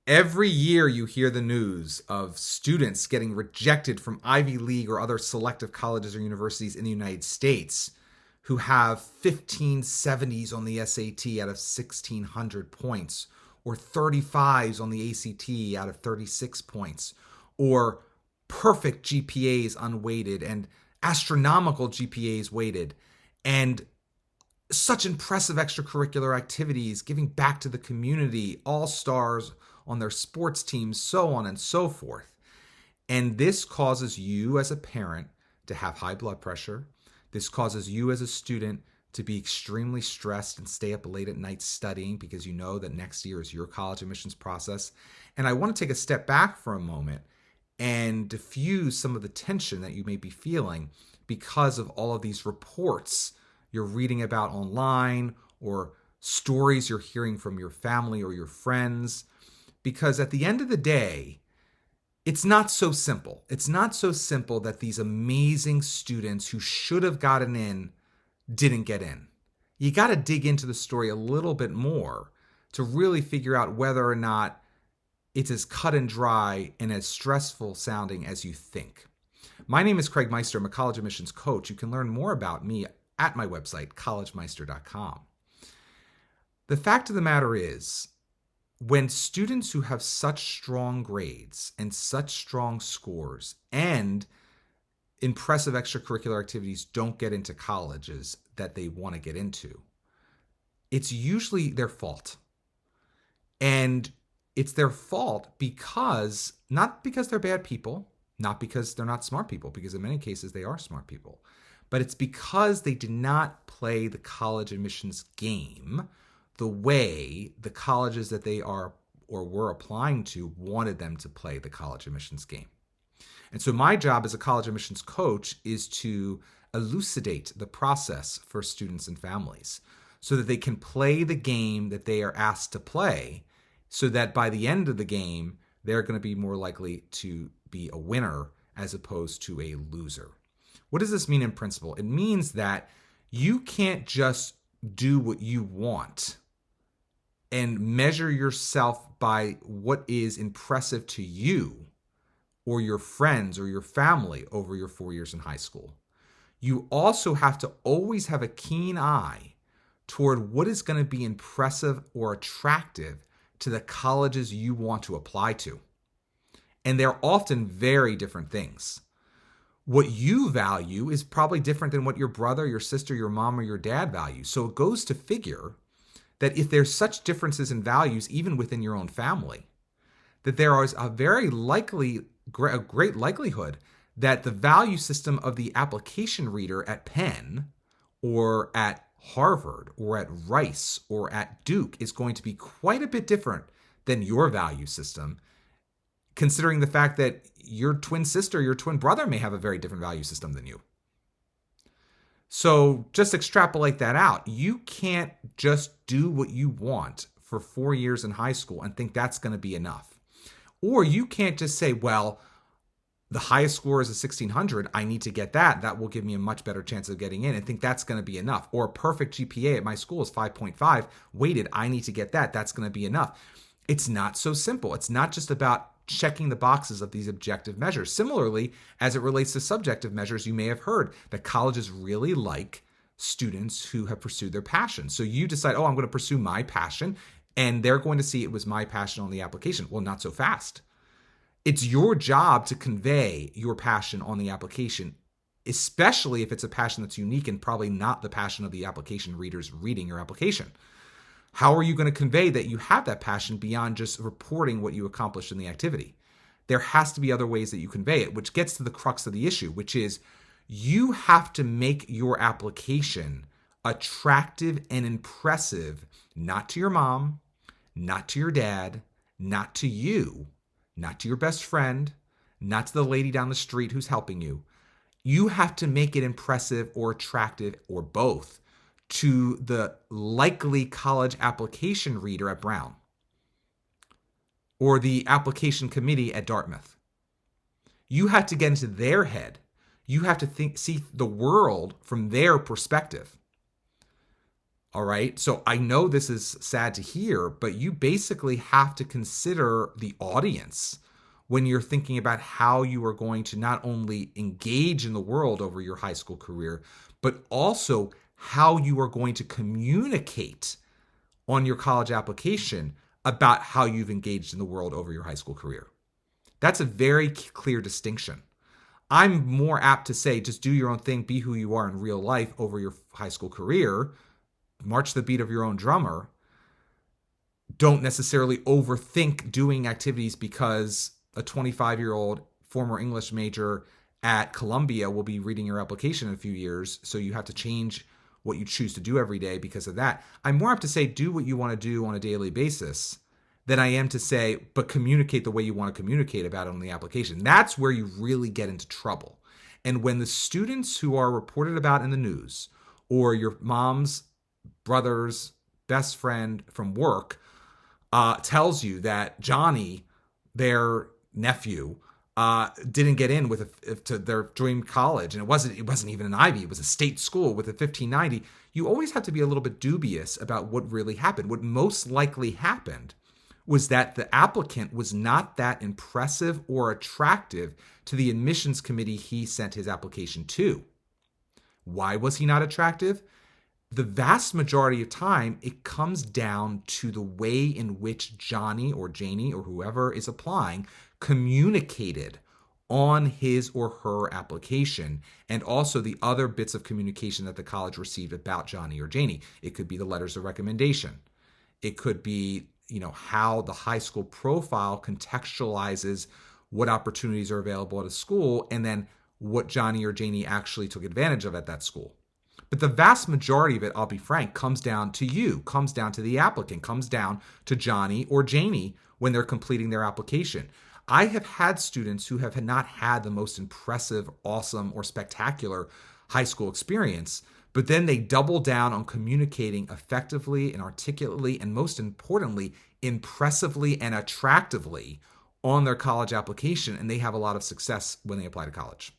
Every year you hear the news of students getting rejected from Ivy League or other selective colleges or universities in the United States who have 1570s on the SAT out of 1600 points, or 35s on the ACT out of 36 points, or perfect GPAs unweighted and astronomical GPAs weighted, and such impressive extracurricular activities, giving back to the community, all stars on their sports teams, so on and so forth. And this causes you as a parent to have high blood pressure. This causes you as a student to be extremely stressed and stay up late at night studying because you know that next year is your college admissions process. And I want to take a step back for a moment and diffuse some of the tension that you may be feeling because of all of these reports you're reading about online or stories you're hearing from your family or your friends. Because at the end of the day, it's not so simple. It's not so simple that these amazing students who should have gotten in didn't get in. You got to dig into the story a little bit more to really figure out whether or not it's as cut and dry and as stressful sounding as you think. My name is Craig Meister. I'm a college admissions coach. You can learn more about me at my website, collegemeister.com. The fact of the matter is, when students who have such strong grades and such strong scores and impressive extracurricular activities don't get into colleges that they want to get into, it's usually their fault. And it's their fault because, not because they're bad people, not because they're not smart people, because in many cases they are smart people, but it's because they did not play the college admissions game the way the colleges that they are or were applying to wanted them to play the college admissions game. And so my job as a college admissions coach is to elucidate the process for students and families so that they can play the game that they are asked to play, so that by the end of the game, they're going to be more likely to be a winner as opposed to a loser. What does this mean in principle? It means that you can't just do what you want and measure yourself by what is impressive to you or your friends or your family over your 4 years in high school. You also have to always have a keen eye toward what is going to be impressive or attractive to the colleges you want to apply to. And they're often very different things. What you value is probably different than what your brother, your sister, your mom, or your dad value. So it goes to figure that if there's such differences in values, even within your own family, that there is a very likely, a great likelihood that the value system of the application reader at Penn or at Harvard or at Rice or at Duke is going to be quite a bit different than your value system, considering the fact that your twin sister, your twin brother may have a very different value system than you. So just extrapolate that out. You can't just do what you want for 4 years in high school and think that's going to be enough. Or you can't just say, well, the highest score is a 1600. I need to get that. That will give me a much better chance of getting in and think that's going to be enough. Or a perfect GPA at my school is 5.5. Weighted, I need to get that. That's going to be enough. It's not so simple. It's not just about checking the boxes of these objective measures. Similarly, as it relates to subjective measures, you may have heard that colleges really like students who have pursued their passion. So you decide, oh, I'm going to pursue my passion, and they're going to see it was my passion on the application. Well, not so fast. It's your job to convey your passion on the application, especially if it's a passion that's unique and probably not the passion of the application readers reading your application. How are you going to convey that you have that passion beyond just reporting what you accomplished in the activity? There has to be other ways that you convey it, which gets to the crux of the issue, which is you have to make your application attractive and impressive, not to your mom, not to your dad, not to you, not to your best friend, not to the lady down the street who's helping you. You have to make it impressive or attractive or both to the likely college application reader at Brown or the application committee at Dartmouth. You have to get into their head. You have to see the world from their perspective. All right. So I know this is sad to hear, but you basically have to consider the audience when you're thinking about how you are going to not only engage in the world over your high school career, but also how you are going to communicate on your college application about how you've engaged in the world over your high school career. That's a very clear distinction. I'm more apt to say just do your own thing, be who you are in real life over your high school career, march the beat of your own drummer. Don't necessarily overthink doing activities because a 25-year-old former English major at Columbia will be reading your application in a few years, so you have to change what you choose to do every day because of that. I'm more apt to say do what you want to do on a daily basis than I am to say, but communicate the way you want to communicate about it on the application. That's where you really get into trouble. And when the students who are reported about in the news, or your mom's brother's best friend from work tells you that Johnny, their nephew, didn't get in to their dream college, and it wasn't even an Ivy, it was a state school with a 1590, you always have to be a little bit dubious about what really happened. What most likely happened was that the applicant was not that impressive or attractive to the admissions committee he sent his application to. Why was he not attractive? The vast majority of time, it comes down to the way in which Johnny or Janie or whoever is applying communicated on his or her application, and also the other bits of communication that the college received about Johnny or Janie. It could be the letters of recommendation. It could be, how the high school profile contextualizes what opportunities are available at a school, and then what Johnny or Janie actually took advantage of at that school. But the vast majority of it, I'll be frank, comes down to you, comes down to the applicant, comes down to Johnny or Janie when they're completing their application. I have had students who have not had the most impressive, awesome, or spectacular high school experience, but then they double down on communicating effectively and articulately, and most importantly, impressively and attractively on their college application, and they have a lot of success when they apply to college.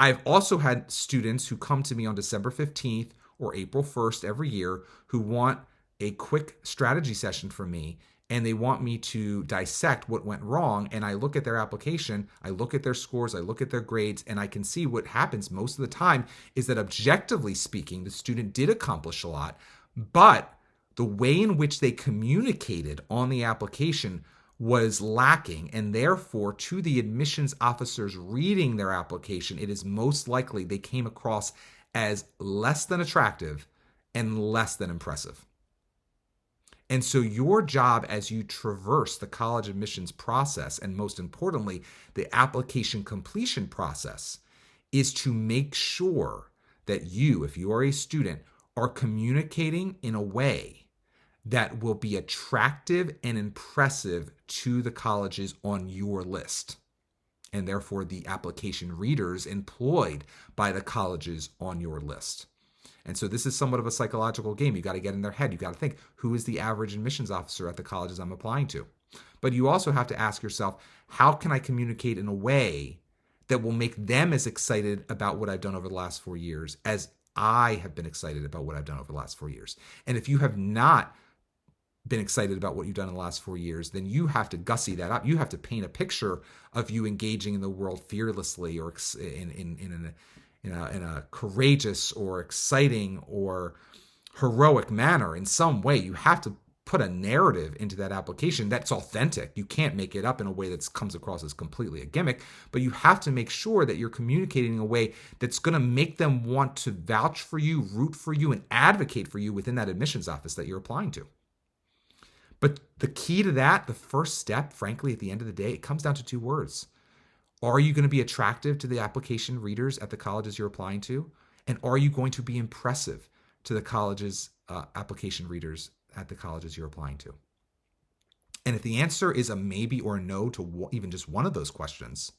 I've also had students who come to me on December 15th or April 1st every year who want a quick strategy session from me, and they want me to dissect what went wrong. And I look at their application, I look at their scores, I look at their grades, and I can see what happens most of the time is that objectively speaking, the student did accomplish a lot, but the way in which they communicated on the application was lacking, and therefore to the admissions officers reading their application, it is most likely they came across as less than attractive and less than impressive. And so your job as you traverse the college admissions process, and most importantly, the application completion process, is to make sure that you, if you are a student, are communicating in a way that will be attractive and impressive to the colleges on your list, and therefore the application readers employed by the colleges on your list. And so this is somewhat of a psychological game. You got to get in their head. You got to think, who is the average admissions officer at the colleges I'm applying to? But you also have to ask yourself, how can I communicate in a way that will make them as excited about what I've done over the last 4 years as I have been excited about what I've done over the last 4 years? And if you have not been excited about what you've done in the last 4 years, then you have to gussy that up. You have to paint a picture of you engaging in the world fearlessly, or in a courageous or exciting or heroic manner in some way. You have to put a narrative into that application that's authentic. You can't make it up in a way that comes across as completely a gimmick, but you have to make sure that you're communicating in a way that's going to make them want to vouch for you, root for you, and advocate for you within that admissions office that you're applying to. But the key to that, the first step, frankly, at the end of the day, it comes down to 2 words. Are you going to be attractive to the application readers at the colleges you're applying to? And are you going to be impressive to the colleges application readers at the colleges you're applying to? And if the answer is a maybe or a no to even just one of those questions,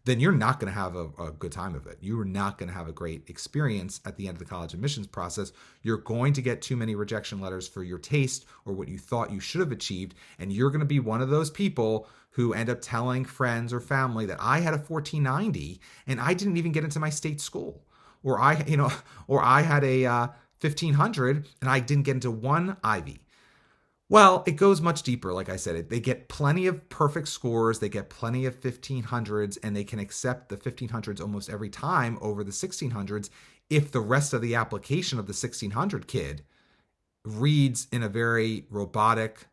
then you're not going to have a good time of it. You're not going to have a great experience at the end of the college admissions process. You're going to get too many rejection letters for your taste or what you thought you should have achieved. And you're going to be one of those people who end up telling friends or family that I had a 1490 and I didn't even get into my state school. Or I had a 1,500 and I didn't get into one Ivy. Well, it goes much deeper. Like I said, they get plenty of perfect scores. They get plenty of 1,500s, and they can accept the 1,500s almost every time over the 1,600s if the rest of the application of the 1,600 kid reads in a very robotic,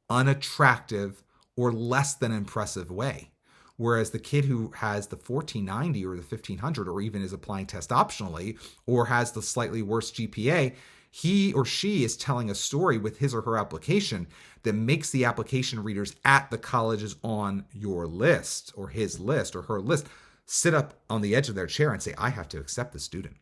unattractive, or less than impressive way. Whereas the kid who has the 1490 or the 1,500, or even is applying test optionally, or has the slightly worse GPA, he or she is telling a story with his or her application that makes the application readers at the colleges on your list or his list or her list sit up on the edge of their chair and say, I have to accept the student.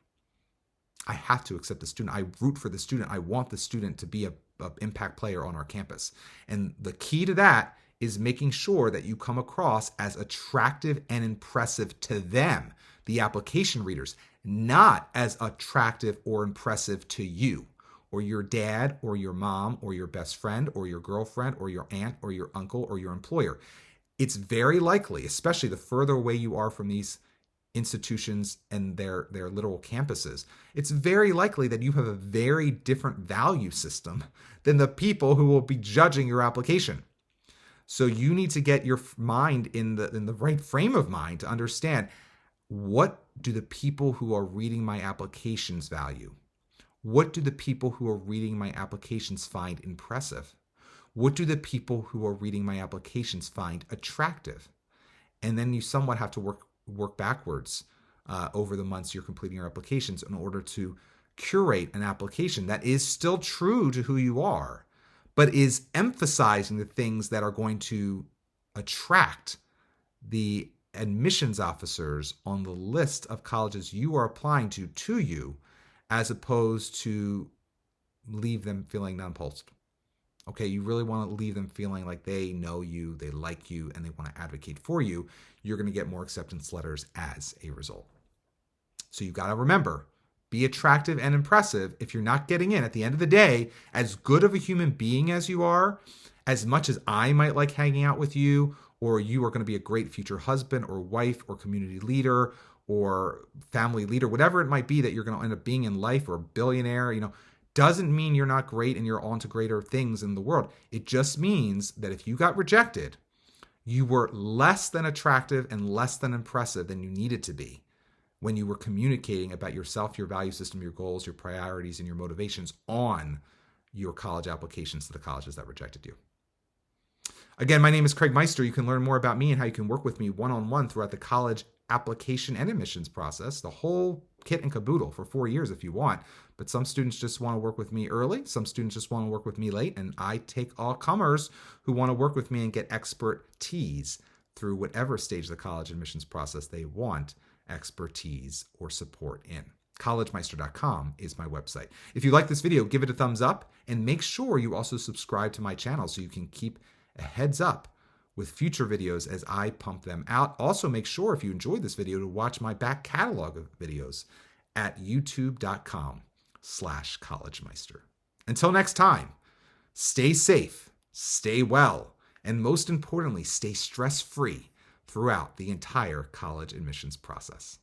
I have to accept the student. I root for the student. I want the student to be a impact player on our campus. And the key to that is making sure that you come across as attractive and impressive to them, the application readers, not as attractive or impressive to you or your dad or your mom or your best friend or your girlfriend or your aunt or your uncle or your employer. It's very likely, especially the further away you are from these institutions and their literal campuses, it's very likely that you have a very different value system than the people who will be judging your application. So you need to get your mind in the right frame of mind to understand, what do the people who are reading my applications value? What do the people who are reading my applications find impressive? What do the people who are reading my applications find attractive? And then you somewhat have to work backwards over the months you're completing your applications in order to curate an application that is still true to who you are, but is emphasizing the things that are going to attract the admissions officers on the list of colleges you are applying to you, as opposed to leave them feeling nonplussed. Okay, you really want to leave them feeling like they know you, they like you, and they want to advocate for you. You're going to get more acceptance letters as a result. So you got to remember, be attractive and impressive. If you're not getting in at the end of the day, as good of a human being as you are, as much as I might like hanging out with you, or you are going to be a great future husband or wife or community leader or family leader, whatever it might be that you're going to end up being in life, or a billionaire, doesn't mean you're not great and you're on to greater things in the world. It just means that if you got rejected, you were less than attractive and less than impressive than you needed to be when you were communicating about yourself, your value system, your goals, your priorities, and your motivations on your college applications to the colleges that rejected you. Again, my name is Craig Meister. You can learn more about me and how you can work with me one-on-one throughout the college application and admissions process, the whole kit and caboodle, for 4 years if you want. But some students just want to work with me early. Some students just want to work with me late. And I take all comers who want to work with me and get expertise through whatever stage of the college admissions process they want expertise or support in. collegemeister.com is my website. If you like this video, give it a thumbs up, and make sure you also subscribe to my channel so you can keep a heads up with future videos as I pump them out. Also, make sure, if you enjoyed this video, to watch my back catalog of videos at youtube.com/collegemeister. Until next time, stay safe, stay well, and most importantly, stay stress-free throughout the entire college admissions process.